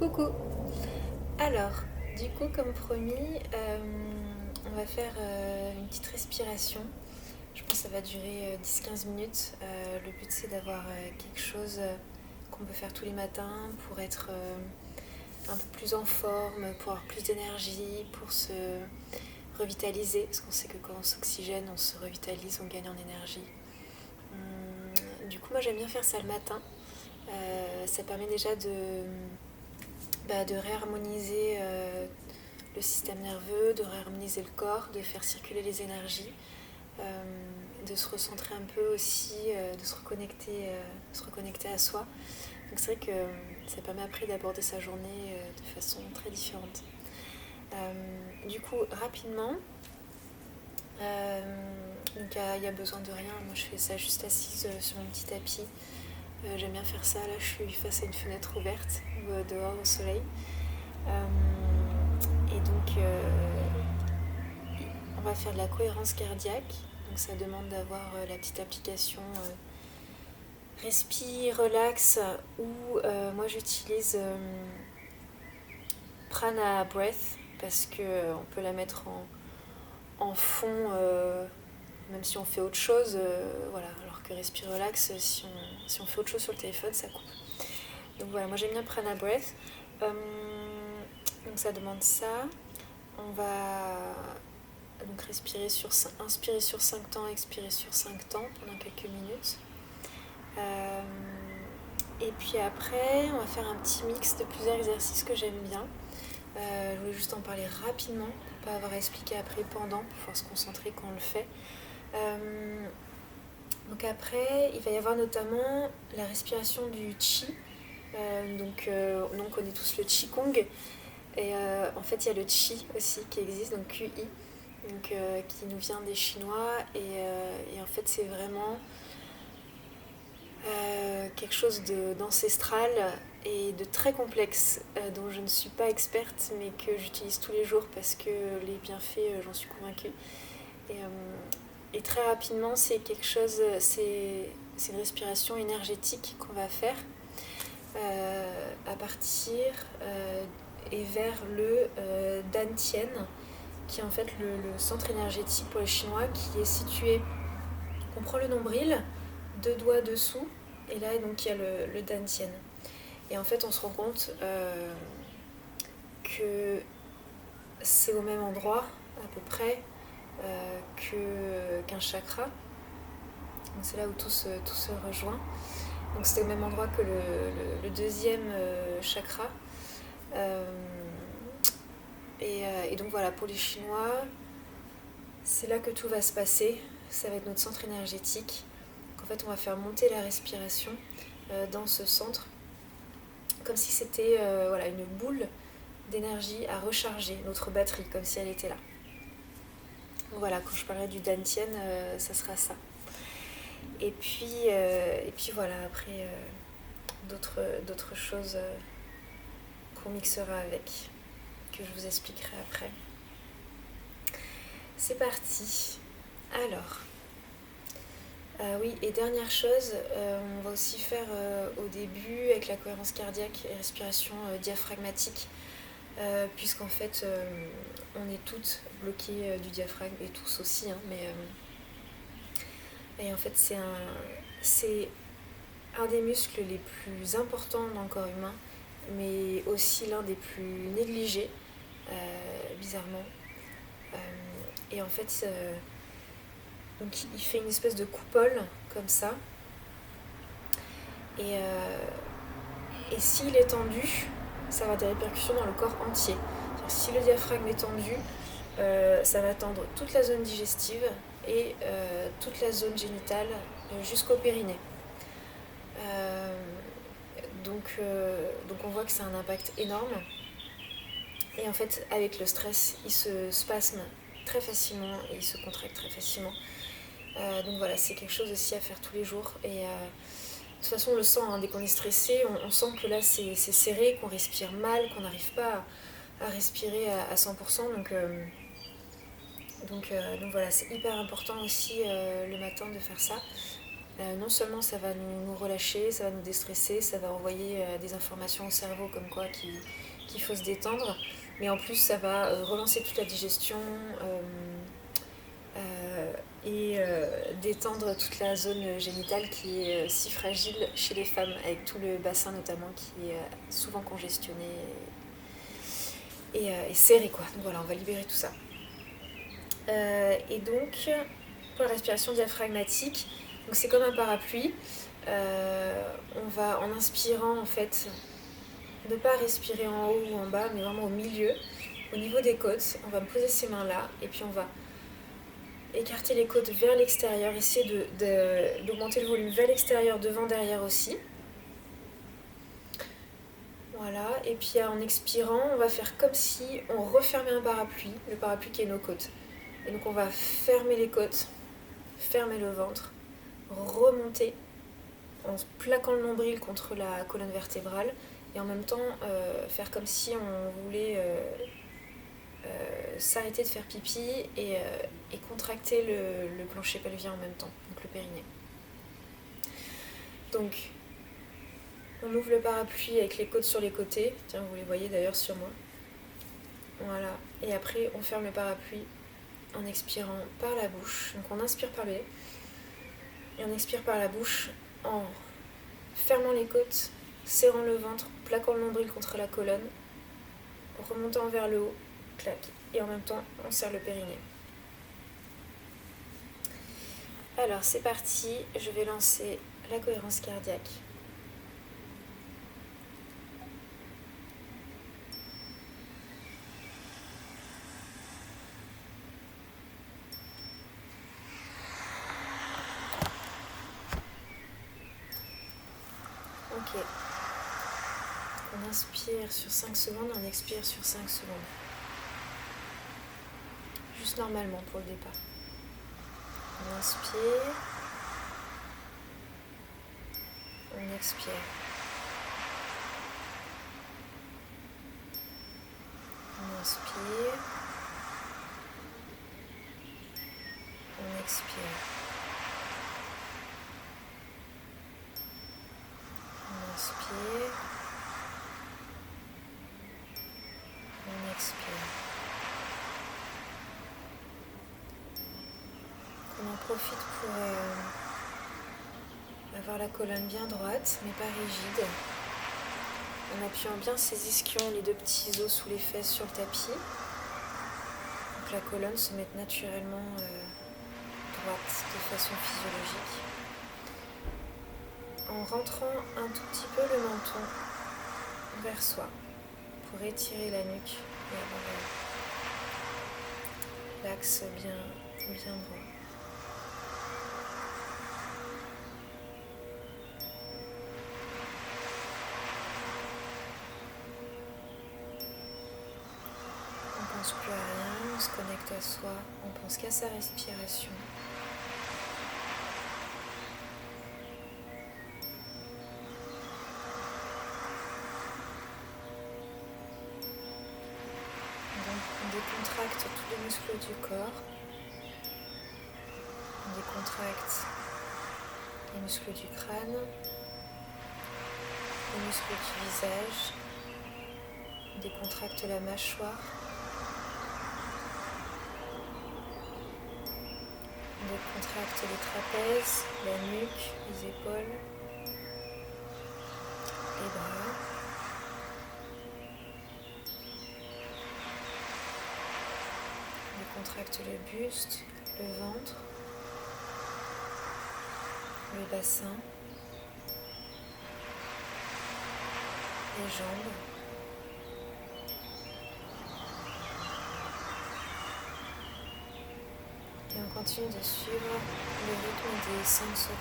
Coucou. Alors, du coup, comme promis, on va faire une petite respiration. Je pense que ça va durer 10-15 minutes. Le but, c'est d'avoir quelque chose qu'on peut faire tous les matins pour être un peu plus en forme, pour avoir plus d'énergie, pour se revitaliser. Parce qu'on sait que quand on s'oxygène, on se revitalise, on gagne en énergie. Du coup, moi, j'aime bien faire ça le matin. Ça permet déjà de réharmoniser le système nerveux, de réharmoniser le corps, de faire circuler les énergies, de se recentrer un peu aussi, de se reconnecter à soi. Donc c'est vrai que ça permet après d'aborder sa journée de façon très différente. Du coup, rapidement, donc il y a besoin de rien. Moi je fais ça juste assise sur mon petit tapis. J'aime bien faire ça. Là je suis face à une fenêtre ouverte, dehors au soleil. Et donc, on va faire de la cohérence cardiaque. Donc, ça demande d'avoir la petite application Respire, relax, ou moi j'utilise Prana Breath parce que on peut la mettre en fond, même si on fait autre chose. Voilà. Alors que Respire, relax, si on fait autre chose sur le téléphone, ça coupe. Donc voilà, moi j'aime bien Prana Breath. Donc ça demande ça. On va donc inspirer sur 5 temps, expirer sur 5 temps pendant quelques minutes. Et puis après, on va faire un petit mix de plusieurs exercices que j'aime bien. Je voulais juste en parler rapidement, pour pas avoir à expliquer après pendant, pour pouvoir se concentrer quand on le fait. Donc après, il va y avoir notamment la respiration du Qi. Donc on connaît tous le Qigong. Et en fait, il y a le Qi aussi qui existe, donc QI, donc, qui nous vient des Chinois. Et en fait, c'est vraiment quelque chose d'ancestral et de très complexe, dont je ne suis pas experte, mais que j'utilise tous les jours parce que les bienfaits, j'en suis convaincue. Et très rapidement, c'est quelque chose, c'est une respiration énergétique qu'on va faire à partir et vers le Dantian, qui est en fait le centre énergétique pour les Chinois, qui est situé. On prend le nombril, 2 doigts dessous, et là donc il y a le Dantian. Et en fait, on se rend compte que c'est au même endroit à peu près qu'un chakra. Donc c'est là où tout se rejoint. Donc c'est au même endroit que le deuxième chakra. Et donc voilà, pour les Chinois, c'est là que tout va se passer. Ça va être notre centre énergétique. Donc en fait, on va faire monter la respiration dans ce centre, comme si c'était voilà, une boule d'énergie à recharger, notre batterie, comme si elle était là. Donc voilà, quand je parlerai du Dantian, ça sera ça. Et puis voilà, après, d'autres choses qu'on mixera avec, que je vous expliquerai après. C'est parti. Alors, oui, et dernière chose, on va aussi faire au début avec la cohérence cardiaque et respiration diaphragmatique, puisqu'en fait, on est toutes bloquées du diaphragme, et tous aussi, hein, et en fait, c'est un des muscles les plus importants dans le corps humain, mais aussi l'un des plus négligés, bizarrement. Et en fait, donc il fait une espèce de coupole comme ça. Et s'il est tendu, ça va avoir des répercussions dans le corps entier. Si le diaphragme est tendu, ça va tendre toute la zone digestive et toute la zone génitale jusqu'au périnée. Donc on voit que c'est un impact énorme. Et en fait, avec le stress, il se spasme très facilement et il se contracte très facilement. Donc voilà, c'est quelque chose aussi à faire tous les jours. Et de toute façon, on le sent, hein, dès qu'on est stressé, on sent que là, c'est serré, qu'on respire mal, qu'on n'arrive pas à respirer à 100%. Donc voilà, c'est hyper important aussi le matin de faire ça. Non seulement ça va nous relâcher, ça va nous déstresser, ça va envoyer des informations au cerveau comme quoi qu'il faut se détendre, mais en plus ça va relancer toute la digestion et détendre toute la zone génitale qui est si fragile chez les femmes, avec tout le bassin notamment qui est souvent congestionné et serré quoi. Donc voilà, on va libérer tout ça. Et donc pour la respiration diaphragmatique, donc c'est comme un parapluie. On va en inspirant en fait ne pas respirer en haut ou en bas, mais vraiment au milieu, au niveau des côtes. On va me poser ces mains là et puis on va écarter les côtes vers l'extérieur, essayer d'augmenter le volume vers l'extérieur, devant, derrière aussi. Voilà, et puis en expirant, on va faire comme si on refermait un parapluie, le parapluie qui est nos côtes. Et donc on va fermer les côtes, fermer le ventre, remonter en plaquant le nombril contre la colonne vertébrale et en même temps faire comme si on voulait s'arrêter de faire pipi et contracter le plancher pelvien en même temps, donc le périnée. Donc on ouvre le parapluie avec les côtes sur les côtés, tiens vous les voyez d'ailleurs sur moi. Voilà, et après on ferme le parapluie en expirant par la bouche. Donc on inspire par le nez et on expire par la bouche en fermant les côtes, serrant le ventre, plaquant le nombril contre la colonne, remontant vers le haut, clac, et en même temps on serre le périnée. Alors c'est parti, je vais lancer la cohérence cardiaque. Ok. On inspire sur 5 secondes, on expire sur 5 secondes. Juste normalement pour le départ. On inspire. On expire. On inspire. On expire. On inspire. On expire. On en profite pour avoir la colonne bien droite, mais pas rigide. En appuyant bien ses ischions, les deux petits os sous les fesses sur le tapis. Pour que la colonne se mette naturellement droite de façon physiologique. En rentrant un tout petit peu le menton vers soi pour étirer la nuque et avoir l'axe bien droit. On pense plus à rien, on se connecte à soi, on pense qu'à sa respiration. Donc on décontracte tous les muscles du corps, on décontracte les muscles du crâne, les muscles du visage, on décontracte la mâchoire. On décontracte les trapèzes, la nuque, les épaules, les bras. On décontracte le buste, le ventre, le bassin, les jambes. Et on continue de suivre le rythme des 5 secondes.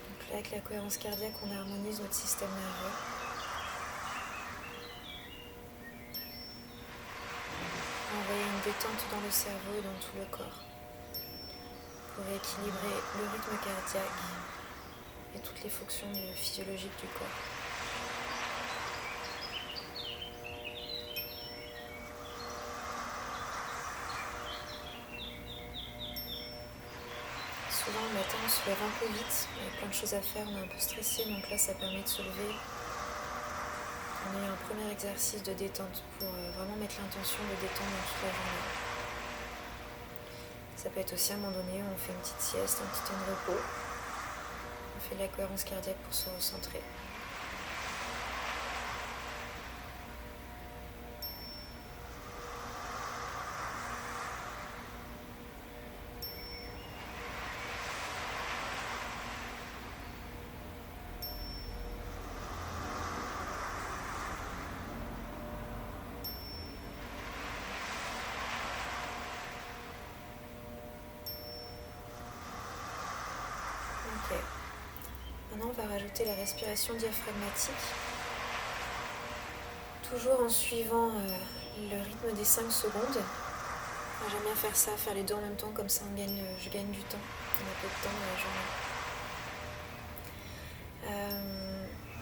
Donc là, avec la cohérence cardiaque, on harmonise notre système nerveux. Envoyer une détente dans le cerveau et dans tout le corps pour équilibrer le rythme cardiaque et toutes les fonctions physiologiques du corps. Souvent le matin on se lève un peu vite, il y a plein de choses à faire, on est un peu stressé, donc là ça permet de se lever. On a eu un premier exercice de détente pour vraiment mettre l'intention de détendre dans toute la journée. Ça peut être aussi à un moment donné, on fait une petite sieste, un petit temps de repos. On fait de la cohérence cardiaque pour se recentrer. Ok. Maintenant, on va rajouter la respiration diaphragmatique. Toujours en suivant le rythme des 5 secondes. J'aime bien faire ça, faire les deux en même temps, comme ça je gagne du temps. On a peu de temps dans la journée.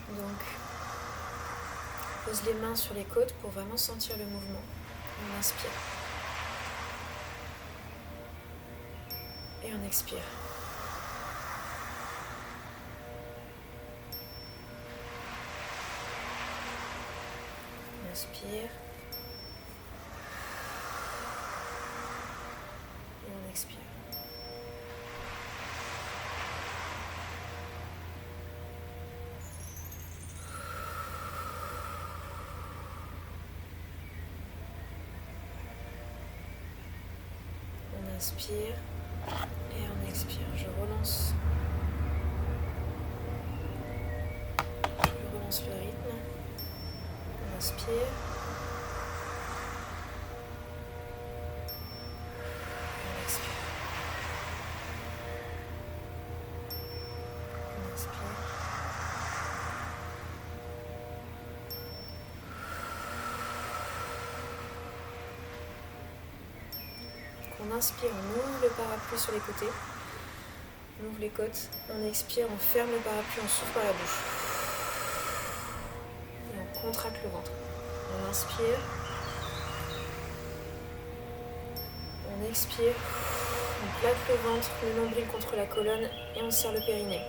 Donc, on pose les mains sur les côtes pour vraiment sentir le mouvement. On inspire. Et on expire. On inspire. Et on expire. On inspire et on expire. Je relance le rythme. On inspire. On expire. On inspire. On inspire, on ouvre le parapluie sur les côtés. On ouvre les côtes. On expire, on ferme le parapluie, on souffle par la bouche. Et on contracte le ventre. On inspire. On expire. On plaque le ventre, le nombril contre la colonne et on serre le périnée.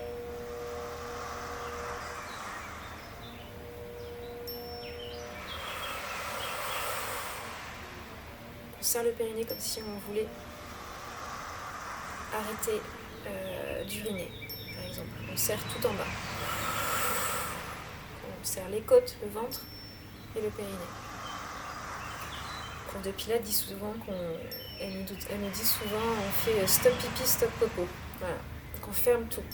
On serre le périnée comme si on voulait arrêter d'uriner, par exemple. On serre tout en bas. On serre les côtes, le ventre et le périnée. Le prof de Pilates dit souvent elle nous dit souvent on fait stop pipi, stop popo. Voilà. Donc on ferme tout.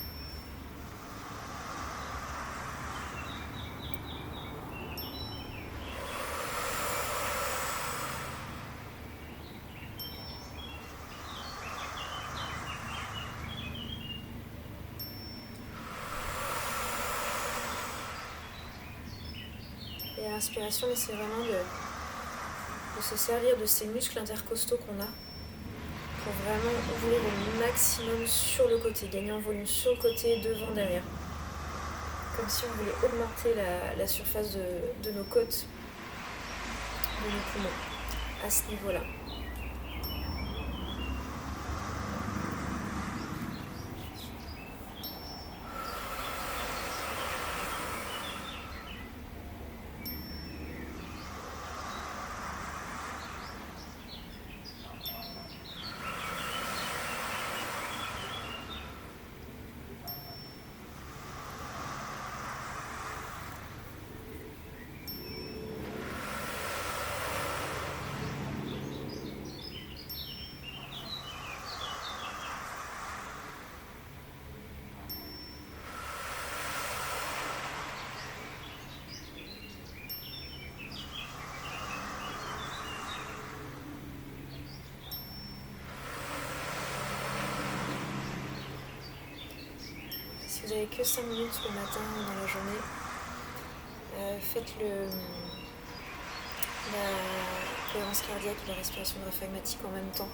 Et l'inspiration, c'est vraiment de se servir de ces muscles intercostaux qu'on a pour vraiment ouvrir au maximum sur le côté, gagner en volume sur le côté, devant, derrière. Comme si on voulait augmenter la surface de nos côtes, de nos poumons, à ce niveau-là. Si vous n'avez que 5 minutes le matin ou dans la journée, faites cohérence cardiaque et la respiration diaphragmatique en même temps.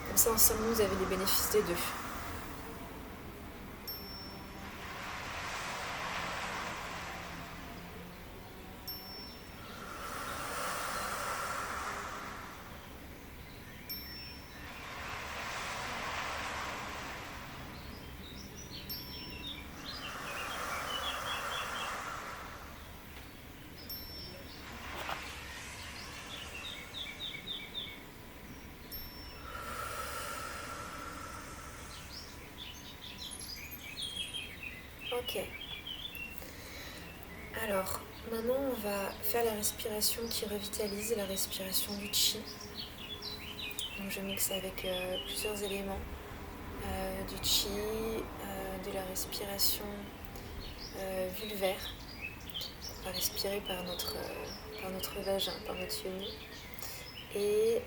Comme ça, ensemble, vous avez les bénéfices des deux. Ok. Alors, maintenant on va faire la respiration qui revitalise, la respiration du chi. Donc je mixe avec plusieurs éléments, du chi, de la respiration vulvaire. On va respirer par notre vagin, par notre yoni. Et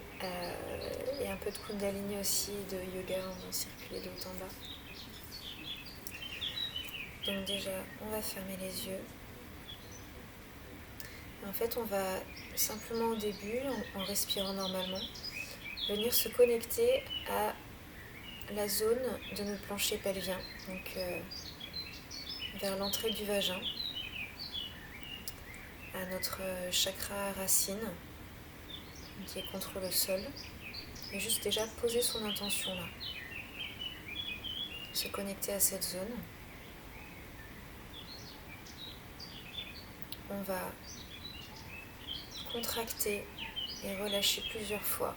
un peu de kundalini aussi, de yoga, on va circuler de haut en bas. Donc déjà, on va fermer les yeux. Et en fait, on va simplement au début, en respirant normalement, venir se connecter à la zone de notre plancher pelvien, donc vers l'entrée du vagin, à notre chakra racine, qui est contre le sol, et juste déjà poser son intention là. Se connecter à cette zone. On va contracter et relâcher plusieurs fois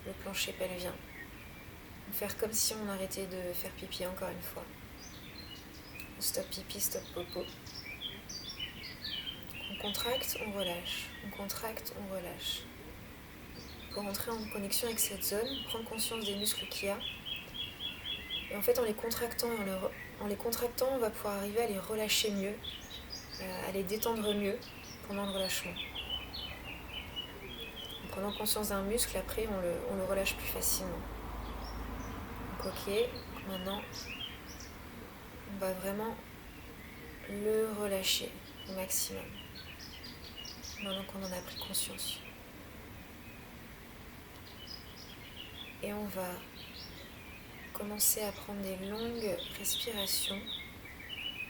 le plancher pelvien. Faire comme si on arrêtait de faire pipi encore une fois. Stop pipi, stop popo. On contracte, on relâche. On contracte, on relâche. Pour entrer en connexion avec cette zone, prendre conscience des muscles qu'il y a. Et en fait, en les contractant, on va pouvoir arriver à les relâcher mieux, à les détendre mieux pendant le relâchement. En prenant conscience d'un muscle, après, on le relâche plus facilement. Donc ok, maintenant, on va vraiment le relâcher au maximum. Maintenant qu'on en a pris conscience. Et on va commencer à prendre des longues respirations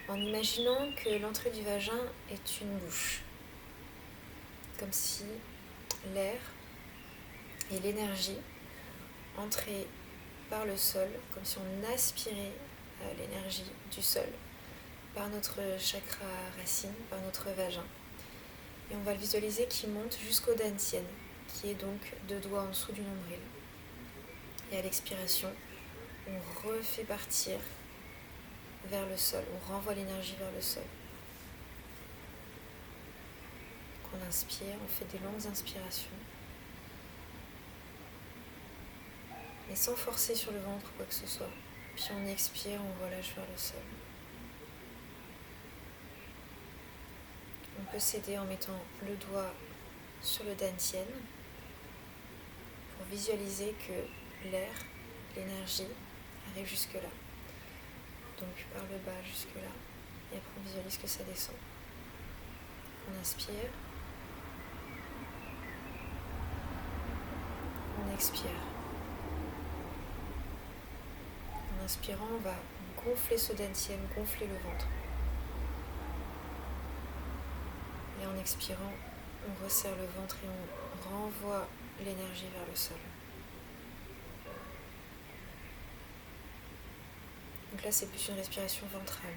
en imaginant que l'entrée du vagin est une bouche. Comme si l'air et l'énergie entraient par le sol, comme si on aspirait l'énergie du sol par notre chakra racine, par notre vagin. Et on va le visualiser qui monte jusqu'au dantian, qui est donc 2 doigts en dessous du nombril. Et à l'expiration, on refait partir vers le sol, on renvoie l'énergie vers le sol. Donc on inspire, on fait des longues inspirations. Mais sans forcer sur le ventre ou quoi que ce soit. Puis on expire, on relâche vers le sol. On peut s'aider en mettant le doigt sur le dantian pour visualiser que l'air, l'énergie arrive jusque là. Donc par le bas jusque là. Et après on visualise que ça descend. On inspire. On expire. En inspirant, on va gonfler ce dantian, gonfler le ventre. Et en expirant, on resserre le ventre et on renvoie l'énergie vers le sol. Donc là, c'est plus une respiration ventrale.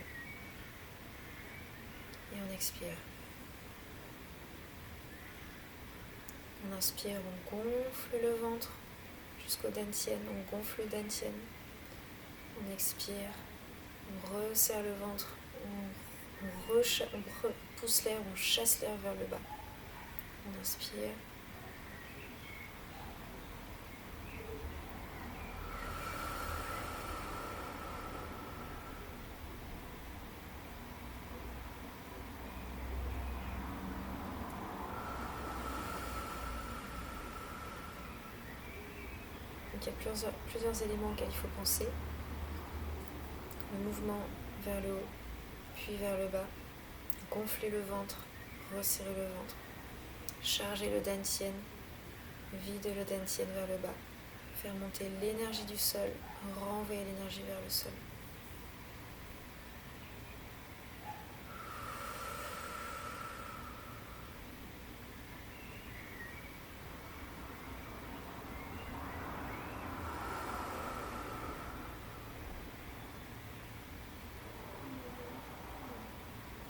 Et on expire. On inspire, on gonfle le ventre jusqu'au dantian, on gonfle le dantian. On expire, on resserre le ventre, on repousse l'air, on chasse l'air vers le bas. On inspire. Donc il y a plusieurs éléments auxquels il faut penser. Le mouvement vers le haut, puis vers le bas. Gonfler le ventre, resserrer le ventre. charger le dantian, vider le dantian vers le bas, faire monter l'énergie du sol, renvoyer l'énergie vers le sol.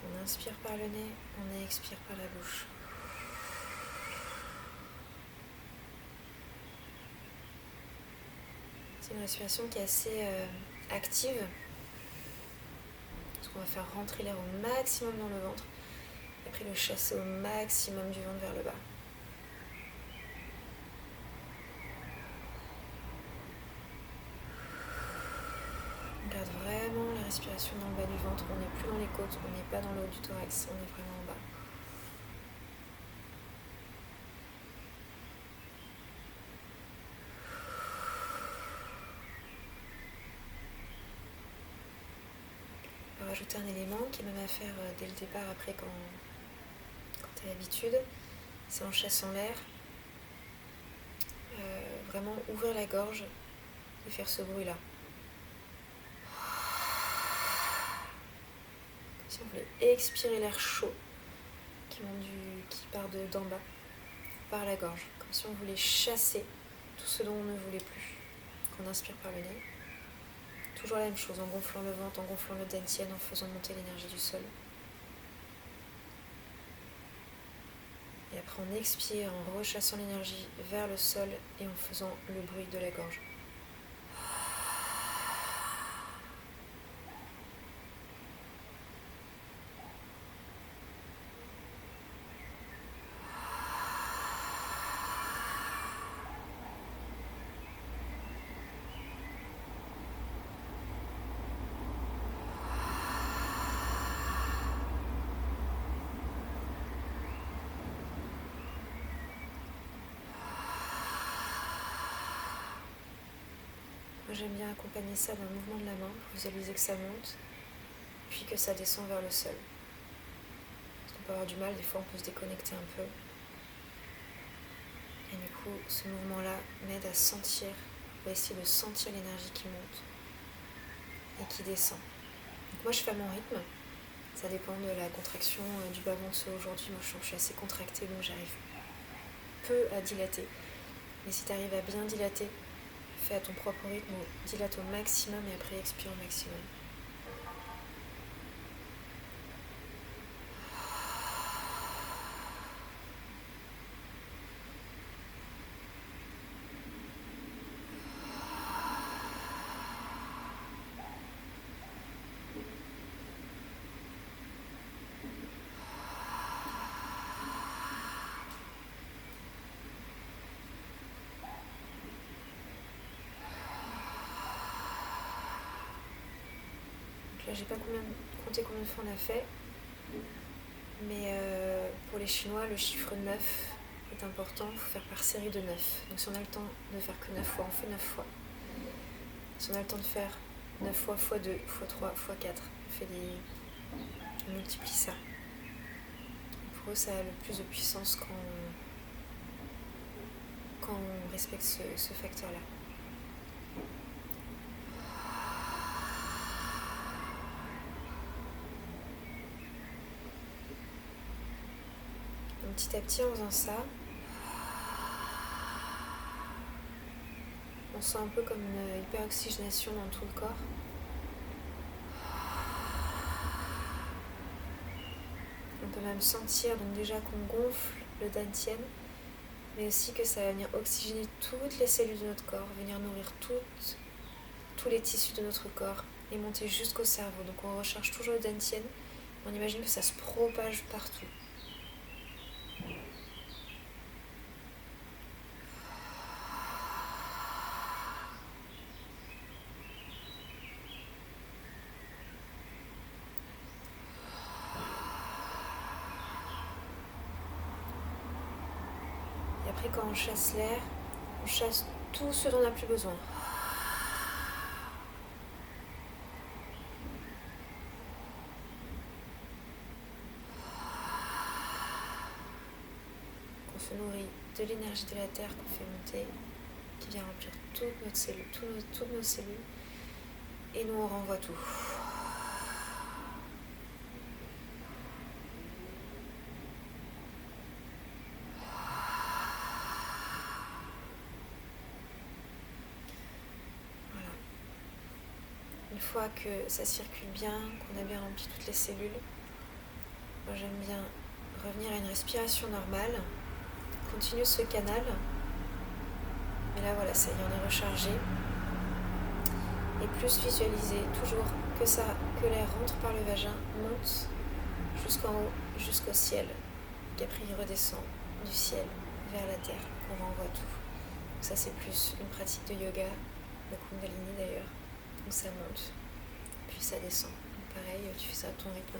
On inspire par le nez, on expire par la bouche. C'est une respiration qui est assez active, parce qu'on va faire rentrer l'air au maximum dans le ventre, et après le chasser au maximum du ventre vers le bas. On garde vraiment la respiration dans le bas du ventre, on n'est plus dans les côtes, on n'est pas dans le haut du thorax, on est vraiment en bas. On va rajouter un élément qui est même à faire dès le départ, après quand tu as l'habitude, c'est en chassant l'air, vraiment ouvrir la gorge et faire ce bruit-là. Si on voulait expirer l'air chaud qui part d'en bas par la gorge, comme si on voulait chasser tout ce dont on ne voulait plus. On inspire par le nez. Toujours la même chose, en gonflant le ventre, en gonflant le dantian, en faisant monter l'énergie du sol. Et après on expire en rechassant l'énergie vers le sol et en faisant le bruit de la gorge. Moi j'aime bien accompagner ça d'un mouvement de la main pour visualiser que ça monte, puis que ça descend vers le sol. Parce qu'on peut avoir du mal, des fois on peut se déconnecter un peu. Et du coup, ce mouvement-là m'aide à sentir, ou à essayer de sentir l'énergie qui monte et qui descend. Donc moi je fais à mon rythme, ça dépend de la contraction du bas-ventre aujourd'hui. Moi je suis assez contractée, donc j'arrive peu à dilater. Mais si tu arrives à bien dilater, fais à ton propre rythme, dilate au maximum et après expire au maximum. Là, j'ai pas compté combien de fois on a fait, mais pour les Chinois, le chiffre 9 est important, il faut faire par série de 9. Donc si on a le temps de faire que 9 fois, on fait 9 fois. Si on a le temps de faire 9 fois, x 2, x 3, x 4, on multiplie ça. Pour eux, ça a le plus de puissance quand on respecte ce facteur-là. Donc petit à petit, en faisant ça, on sent un peu comme une hyperoxygénation dans tout le corps. On peut même sentir donc déjà qu'on gonfle le dantian, mais aussi que ça va venir oxygéner toutes les cellules de notre corps, venir nourrir tous les tissus de notre corps et monter jusqu'au cerveau. Donc on recharge toujours le dantian, on imagine que ça se propage partout. Et après quand on chasse l'air, on chasse tout ce dont on n'a plus besoin. se nourrit de l'énergie de la Terre qu'on fait monter, qui vient remplir toutes nos cellules, et nous on renvoie tout. Voilà. Une fois que ça circule bien, qu'on a bien rempli toutes les cellules, moi j'aime bien revenir à une respiration normale, continuer ce canal, mais là voilà, ça y est, on est rechargé. Et plus visualiser toujours que l'air rentre par le vagin, monte jusqu'en haut, jusqu'au ciel, qu'après il redescend du ciel vers la terre, on renvoie tout. Donc ça c'est plus une pratique de yoga, de Kundalini d'ailleurs, donc ça monte, puis ça descend. Donc pareil, tu fais ça à ton rythme.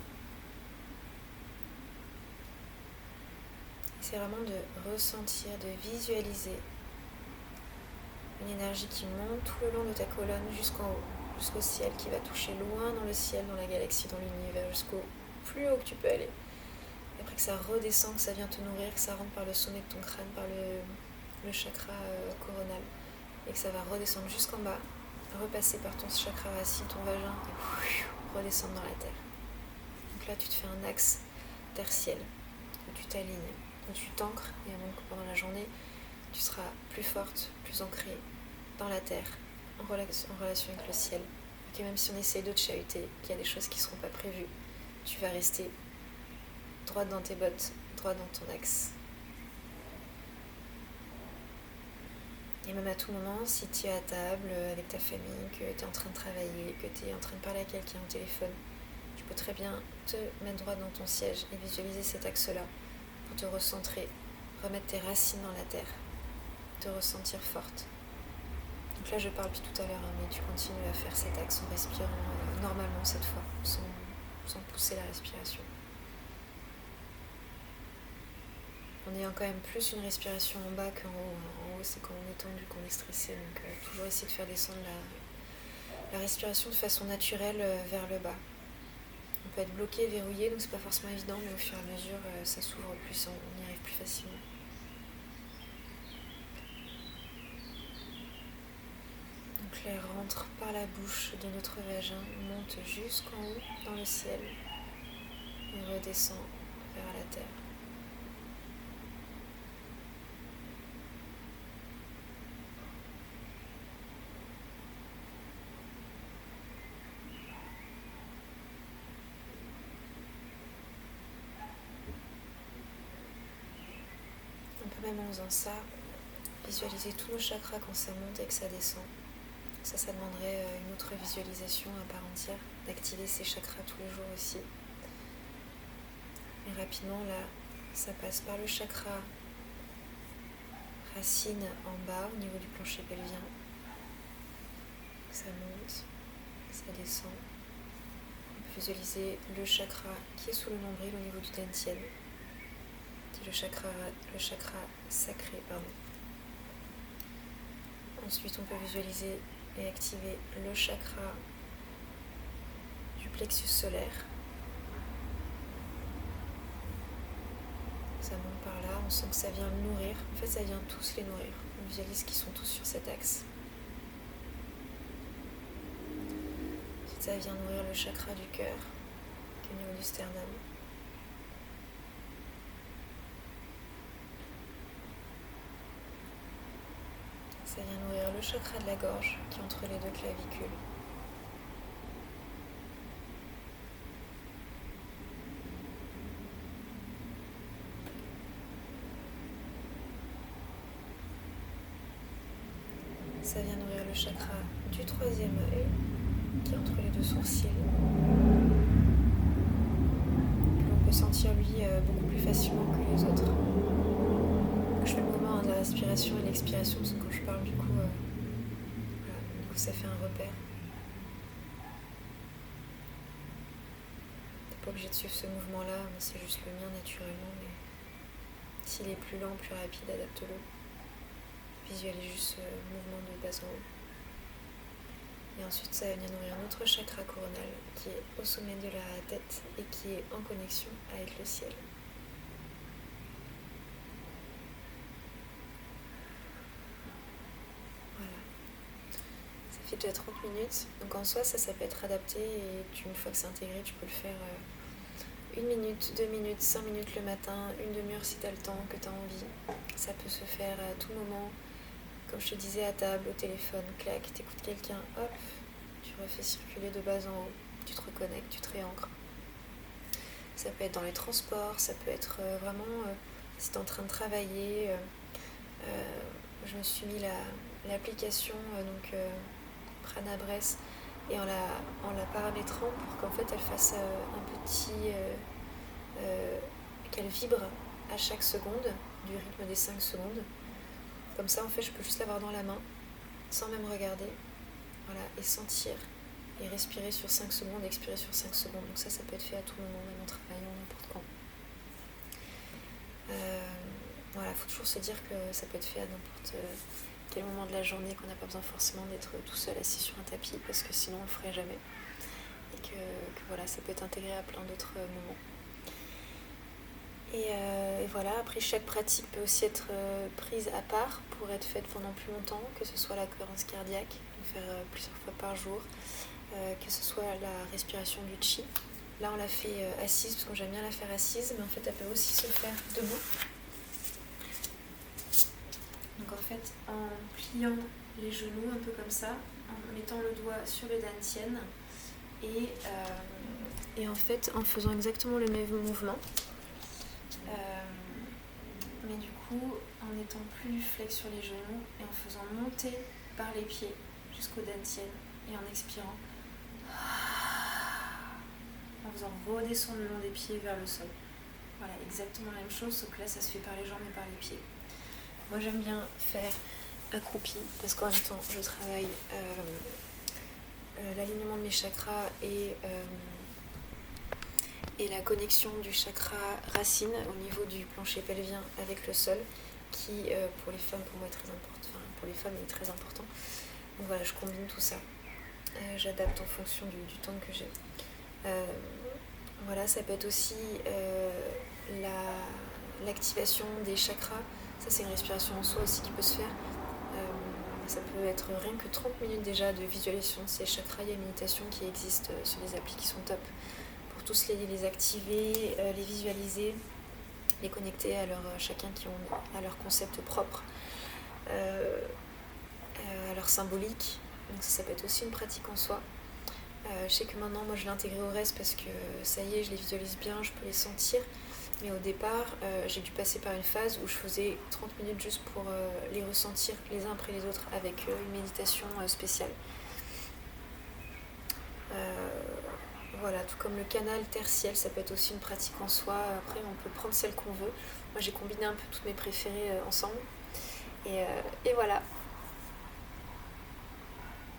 C'est vraiment de ressentir, de visualiser une énergie qui monte tout le long de ta colonne jusqu'en haut, jusqu'au ciel, qui va toucher loin dans le ciel, dans la galaxie, dans l'univers, jusqu'au plus haut que tu peux aller. Et après que ça redescend, que ça vient te nourrir, que ça rentre par le sommet de ton crâne, par le chakra coronal, et que ça va redescendre jusqu'en bas, repasser par ton chakra racine, ton vagin, et redescendre dans la terre. Donc là, tu te fais un axe terre-ciel, où tu t'alignes, où tu t'ancres, et donc pendant la journée, tu seras plus forte, plus ancrée dans la terre, en relation avec le ciel. Et que même si on essaye de te chahuter, qu'il y a des choses qui ne seront pas prévues, tu vas rester droite dans tes bottes, droit dans ton axe. Et même à tout moment, si tu es à table avec ta famille, que tu es en train de travailler, que tu es en train de parler à quelqu'un au téléphone, tu peux très bien te mettre droit dans ton siège et visualiser cet axe-là pour te recentrer, remettre tes racines dans la terre, te ressentir forte. Donc là je parle depuis tout à l'heure, mais tu continues à faire cet axe en respirant normalement cette fois, sans pousser la respiration. En ayant quand même plus une respiration en bas qu'en haut. En haut c'est quand on est tendu, qu'on est stressé, donc toujours essayer de faire descendre la respiration de façon naturelle vers le bas. On peut être bloqué, verrouillé, donc c'est pas forcément évident, mais au fur et à mesure ça s'ouvre plus, on y arrive plus facilement. Donc l'air rentre par la bouche de notre vagin, monte jusqu'en haut dans le ciel et redescend vers la terre. On peut même en faisant ça, visualiser tous nos chakras quand ça monte et que ça descend. Ça demanderait une autre visualisation à part entière, d'activer ces chakras tous les jours aussi. Et rapidement, là, ça passe par le chakra racine en bas, au niveau du plancher pelvien. Ça monte, ça descend. On peut visualiser le chakra qui est sous le nombril au niveau du dantian, qui est le chakra sacré, pardon. Ensuite, on peut visualiser et activer le chakra du plexus solaire. Ça monte par là, on sent que ça vient le nourrir. En fait, ça vient tous les nourrir. On visualise qu'ils sont tous sur cet axe. Ensuite, ça vient nourrir le chakra du cœur, qui est au niveau du sternum. Ça vient nourrir le chakra de la gorge, qui est entre les deux clavicules. Ça vient nourrir le chakra du troisième œil, qui est entre les deux sourcils. On peut sentir lui beaucoup plus facilement que les autres. Je fais le mouvement de la respiration et l'expiration, parce que quand je parle du coup, ça fait un repère. T'es pas obligé de suivre ce mouvement-là, mais c'est juste le mien naturellement. Mais s'il est plus lent, plus rapide, adapte-le. Visualise juste ce mouvement de bas en haut. Et ensuite, ça va venir nourrir notre chakra coronal qui est au sommet de la tête et qui est en connexion avec le ciel. minutes à 30 minutes. Donc en soi, ça peut être adapté et une fois que c'est intégré, tu peux le faire 1 minute, 2 minutes, 5 minutes le matin, une demi-heure si tu as le temps, que tu as envie. Ça peut se faire à tout moment. Comme je te disais, à table, au téléphone, clac, t'écoutes quelqu'un, hop, tu refais circuler de bas en haut, tu te reconnectes, tu te réancres. Ça peut être dans les transports, ça peut être vraiment si tu es en train de travailler. Je me suis mis l'application Pranabress et en la paramétrant pour qu'en fait elle fasse un petit... qu'elle vibre à chaque seconde, du rythme des 5 secondes. Comme ça, en fait, je peux juste l'avoir dans la main, sans même regarder, voilà, et sentir, et respirer sur 5 secondes, expirer sur 5 secondes. Donc ça peut être fait à tout moment, même en travaillant, n'importe quand. Voilà, il faut toujours se dire que ça peut être fait à n'importe quel moment de la journée, qu'on n'a pas besoin forcément d'être tout seul assis sur un tapis, parce que sinon on le ferait jamais. Et que voilà, ça peut être intégré à plein d'autres moments. Et voilà, après chaque pratique peut aussi être prise à part pour être faite pendant plus longtemps, que ce soit la cohérence cardiaque, donc faire plusieurs fois par jour, que ce soit la respiration du chi. Là on l'a fait assise parce que j'aime bien la faire assise, mais en fait elle peut aussi se faire debout. Donc en fait en pliant les genoux un peu comme ça, en mettant le doigt sur le dantian et en fait en faisant exactement le même mouvement. Mais du coup, en étant plus flex sur les genoux et en faisant monter par les pieds jusqu'au dantian et en expirant, en faisant redescendre le long des pieds vers le sol. Voilà, exactement la même chose, sauf que là ça se fait par les jambes et par les pieds. Moi j'aime bien faire accroupi parce qu'en même temps je travaille l'alignement de mes chakras et la connexion du chakra racine au niveau du plancher pelvien avec le sol qui pour les femmes pour moi est très important, enfin pour les femmes est très important. Donc voilà, je combine tout ça, j'adapte en fonction du temps que j'ai. Voilà, ça peut être aussi l'activation des chakras. Ça c'est une respiration en soi aussi qui peut se faire. Ça peut être rien que 30 minutes déjà de visualisation de ces chakras. Il y a une méditation qui existe sur les applis qui sont top pour tous les activer, les visualiser, les connecter à chacun qui ont à leur concept propre, à leur symbolique. Donc ça peut être aussi une pratique en soi. Je sais que maintenant moi je l'ai intégré au reste parce que ça y est, je les visualise bien, je peux les sentir. Mais au départ, j'ai dû passer par une phase où je faisais 30 minutes juste pour les ressentir les uns après les autres avec une méditation spéciale. Voilà, tout comme le canal tertiel, ça peut être aussi une pratique en soi. Après, on peut prendre celle qu'on veut. Moi, j'ai combiné un peu toutes mes préférées ensemble. Et voilà.